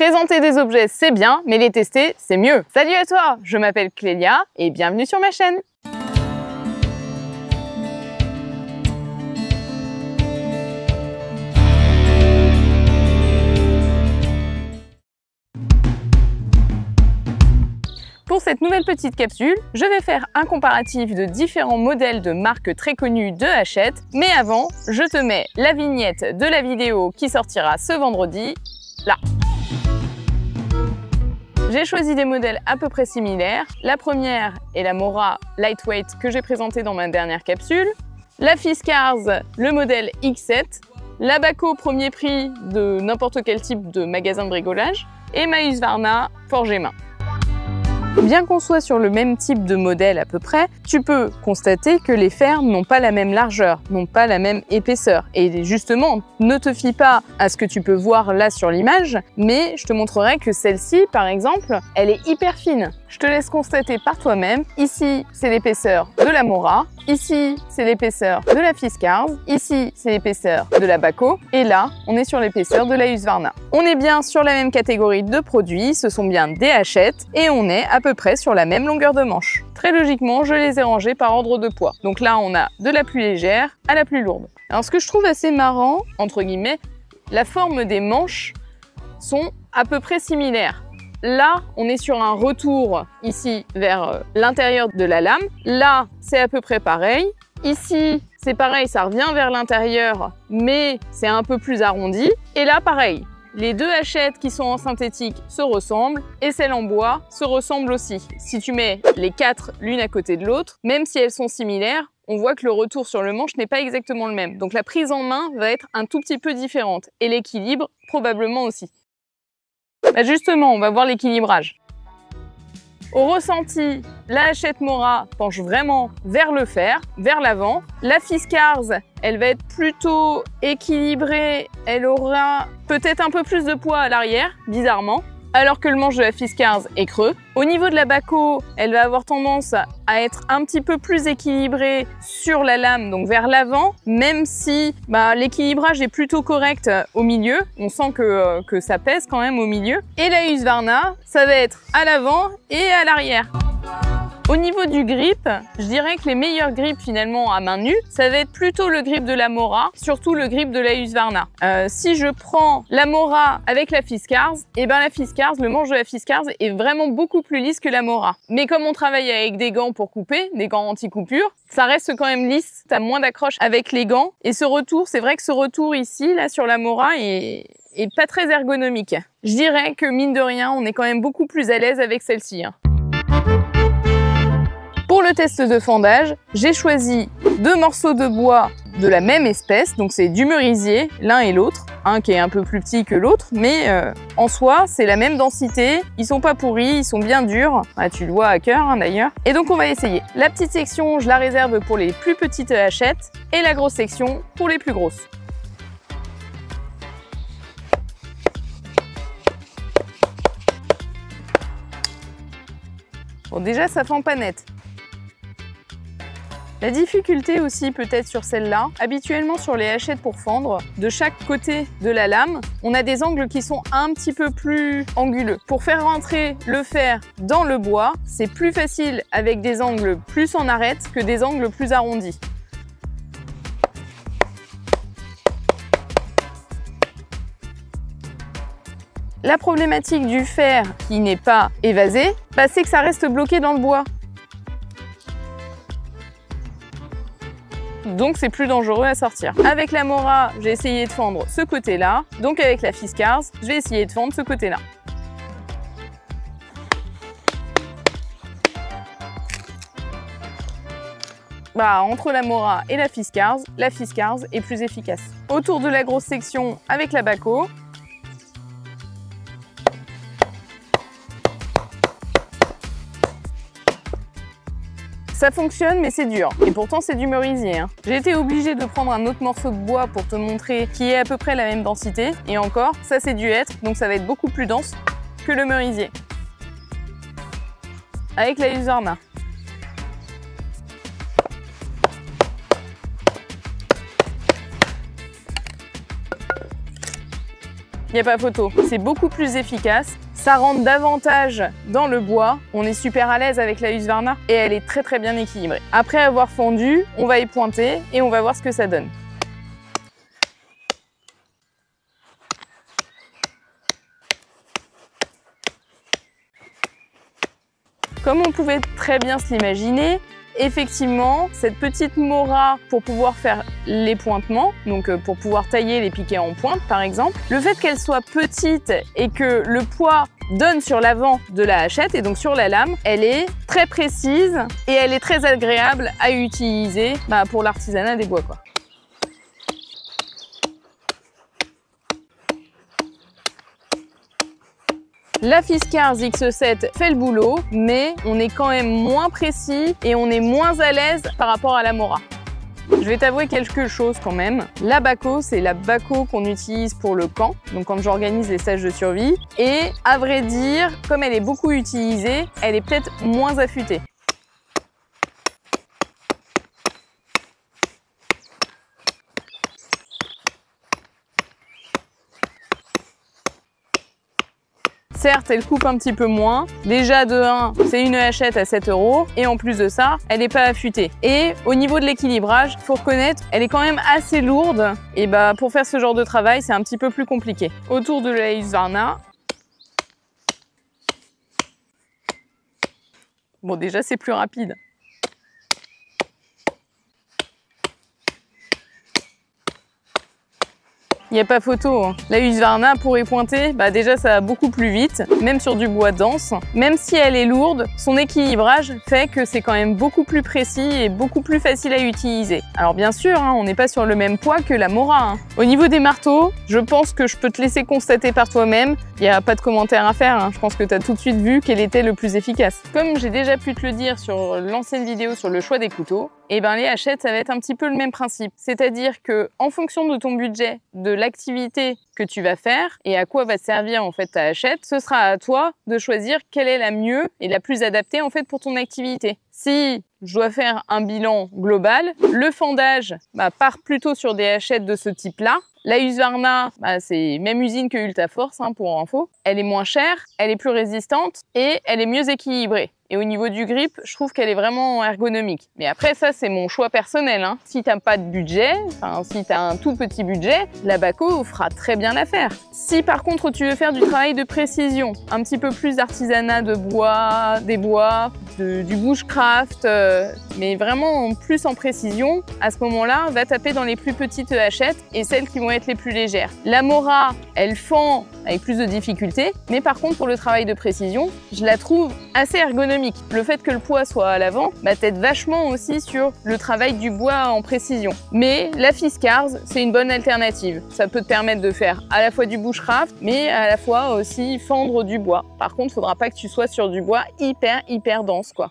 Présenter des objets, c'est bien, mais les tester, c'est mieux. Salut à toi, je m'appelle Clélia et bienvenue sur ma chaîne. Pour cette nouvelle petite capsule, je vais faire un comparatif de différents modèles de marques très connues de Hachette. Mais avant, je te mets la vignette de la vidéo qui sortira ce vendredi, là. J'ai choisi des modèles à peu près similaires. La première est la Mora Lightweight que j'ai présentée dans ma dernière capsule. La Fiskars, le modèle X7. La Bako premier prix de n'importe quel type de magasin de bricolage. Et ma Husqvarna forgée main. Bien qu'on soit sur le même type de modèle à peu près, tu peux constater que les fers n'ont pas la même largeur, n'ont pas la même épaisseur. Et justement, ne te fie pas à ce que tu peux voir là sur l'image, mais je te montrerai que celle-ci, par exemple, elle est hyper fine. Je te laisse constater par toi-même. Ici, c'est l'épaisseur de la Mora. Ici, c'est l'épaisseur de la Fiskars. Ici, c'est l'épaisseur de la Bako. Et là, on est sur l'épaisseur de la Husqvarna. On est bien sur la même catégorie de produits, ce sont bien des Hachette, et on est à peu près sur la même longueur de manche. Très logiquement, je les ai rangés par ordre de poids. Donc là, on a de la plus légère à la plus lourde. Alors, ce que je trouve assez marrant, entre guillemets, la forme des manches sont à peu près similaires. Là, on est sur un retour ici vers l'intérieur de la lame. Là, c'est à peu près pareil. Ici, c'est pareil, ça revient vers l'intérieur, mais c'est un peu plus arrondi. Et là, pareil. Les deux Hachette qui sont en synthétique se ressemblent et celles en bois se ressemblent aussi. Si tu mets les quatre l'une à côté de l'autre, même si elles sont similaires, on voit que le retour sur le manche n'est pas exactement le même. Donc la prise en main va être un tout petit peu différente et l'équilibre probablement aussi. Bah justement, on va voir l'équilibrage. Au ressenti, la Hachette Mora penche vraiment vers le fer, vers l'avant. La Fiskars, elle va être plutôt équilibrée, elle aura peut-être un peu plus de poids à l'arrière, bizarrement, alors que le manche de la Fiskars est creux. Au niveau de la Bako, elle va avoir tendance à être un petit peu plus équilibrée sur la lame, donc vers l'avant, même si l'équilibrage est plutôt correct au milieu. On sent que ça pèse quand même au milieu. Et la Husqvarna, ça va être à l'avant et à l'arrière. Au niveau du grip, je dirais que les meilleurs grips finalement à main nue, ça va être plutôt le grip de la Mora, surtout le grip de la Husqvarna. Si je prends la Mora avec la Fiskars, et ben la Fiskars, le manche de la Fiskars est vraiment beaucoup plus lisse que la Mora. Mais comme on travaille avec des gants pour couper, des gants anti-coupure, ça reste quand même lisse, t'as moins d'accroche avec les gants. Et ce retour, c'est vrai que ce retour ici, là sur la Mora, est pas très ergonomique. Je dirais que mine de rien, on est quand même beaucoup plus à l'aise avec celle-ci. Pour le test de fendage, j'ai choisi deux morceaux de bois de la même espèce, donc c'est du merisier, l'un et l'autre, un qui est un peu plus petit que l'autre, mais en soi, c'est la même densité, ils sont pas pourris, ils sont bien durs, tu le vois à cœur d'ailleurs. Et donc on va essayer. La petite section, je la réserve pour les plus petites Hachette, et la grosse section pour les plus grosses. Bon, déjà ça fend pas net. La difficulté aussi peut-être sur celle-là, habituellement sur les Hachette pour fendre, de chaque côté de la lame, on a des angles qui sont un petit peu plus anguleux. Pour faire rentrer le fer dans le bois, c'est plus facile avec des angles plus en arête que des angles plus arrondis. La problématique du fer qui n'est pas évasé, c'est que ça reste bloqué dans le bois. Donc c'est plus dangereux à sortir. Avec la Mora, j'ai essayé de fendre ce côté-là. Donc avec la Fiskars, je vais essayer de fendre ce côté-là. Entre la Mora et la Fiskars est plus efficace. Autour de la grosse section avec la Bako, ça fonctionne, mais c'est dur. Et pourtant, c'est du merisier. J'ai été obligée de prendre un autre morceau de bois pour te montrer qui est à peu près la même densité. Et encore, ça c'est du hêtre, donc ça va être beaucoup plus dense que le merisier. Avec la Husqvarna. il n'y a pas photo. C'est beaucoup plus efficace, ça rentre davantage dans le bois. On est super à l'aise avec la Husqvarna et elle est très bien équilibrée. Après avoir fendu, on va y pointer et on va voir ce que ça donne. Comme on pouvait très bien se l'imaginer, effectivement, cette petite mora pour pouvoir faire les pointements, donc pour pouvoir tailler les piquets en pointe par exemple, le fait qu'elle soit petite et que le poids donne sur l'avant de la hachette et donc sur la lame, elle est très précise et elle est très agréable à utiliser pour l'artisanat des bois, quoi. La Fiskars X7 fait le boulot, mais on est quand même moins précis et on est moins à l'aise par rapport à la Mora. Je vais t'avouer quelque chose quand même. La Bahco, c'est la Bahco qu'on utilise pour le camp, donc quand j'organise les stages de survie. Et à vrai dire, comme elle est beaucoup utilisée, elle est peut-être moins affûtée. Certes, elle coupe un petit peu moins. Déjà de 1, c'est une hachette à 7 € et en plus de ça, elle n'est pas affûtée. Et au niveau de l'équilibrage, faut reconnaître, elle est quand même assez lourde. Et pour faire ce genre de travail, c'est un petit peu plus compliqué. Autour de la Husqvarna, bon déjà c'est plus rapide. Il n'y a pas photo, hein. La Husqvarna pour y pointer, déjà ça va beaucoup plus vite, même sur du bois dense. Même si elle est lourde, son équilibrage fait que c'est quand même beaucoup plus précis et beaucoup plus facile à utiliser. Alors bien sûr, on n'est pas sur le même poids que la Mora. Au niveau des marteaux, je pense que je peux te laisser constater par toi-même. Il n'y a pas de commentaire à faire, je pense que tu as tout de suite vu quel était le plus efficace. Comme j'ai déjà pu te le dire sur l'ancienne vidéo sur le choix des couteaux, les hachettes, ça va être un petit peu le même principe. C'est-à-dire que en fonction de ton budget, de l'activité que tu vas faire et à quoi va te servir en fait ta hachette, ce sera à toi de choisir quelle est la mieux et la plus adaptée en fait pour ton activité. Si je dois faire un bilan global, le fendage part plutôt sur des hachettes de ce type-là. La Husqvarna, c'est même usine que Ultaforce pour info. Elle est moins chère, elle est plus résistante et elle est mieux équilibrée. Et au niveau du grip, je trouve qu'elle est vraiment ergonomique. Mais après, ça, c'est mon choix personnel. Si t'as pas de budget, si t'as un tout petit budget, la Bahco fera très bien l'affaire. Si par contre, tu veux faire du travail de précision, un petit peu plus d'artisanat de bois, des bois, du bushcraft, mais vraiment plus en précision, à ce moment-là, va taper dans les plus petites hachettes et celles qui vont être les plus légères. La Mora, elle fend avec plus de difficultés, mais par contre, pour le travail de précision, je la trouve assez ergonomique. Le fait que le poids soit à l'avant t'aide vachement aussi sur le travail du bois en précision. Mais la Fiskars, c'est une bonne alternative. Ça peut te permettre de faire à la fois du bushcraft, mais à la fois aussi fendre du bois. Par contre, il ne faudra pas que tu sois sur du bois hyper dense, quoi.